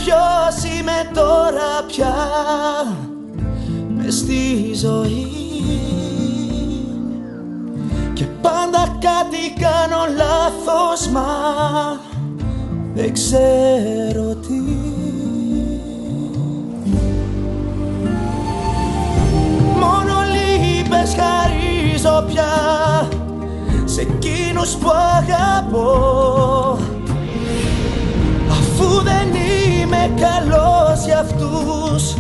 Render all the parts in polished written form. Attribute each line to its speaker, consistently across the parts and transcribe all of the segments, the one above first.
Speaker 1: ποιος είμαι τώρα πια μες στη ζωή. Και πάντα κάτι κάνω λάθος, μα δεν ξέρω τι. Μόνο λύπες χαρίζω πια σε εκείνους που αγαπώ, αφού δεν είμαι καλός για αυτούς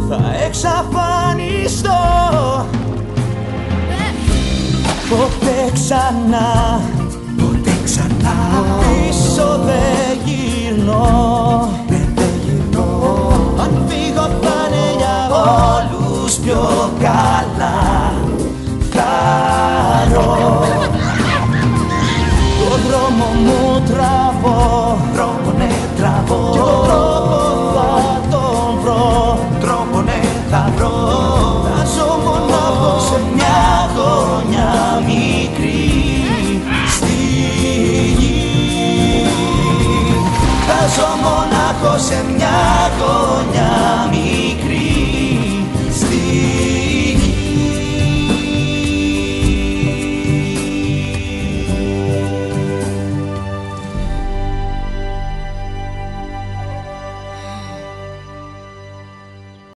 Speaker 1: θα εξαφανιστώ. Ποτέ ξανά, ποτέ ξανά πίσω δεν γυρνώ, δεν γυρνώ. Αν φύγω θα είναι για όλους πιο καλά. Χαρώ το δρόμο μου τραβώ, δρόμο ναι τραβώ, κι τον τρόπο θα τον βρω, τρόπο ναι θα βρω. Θα ζω μονάχος σε μια γωνιά μικρή στη γη. Θα ζω μονάχος σε μια γωνιά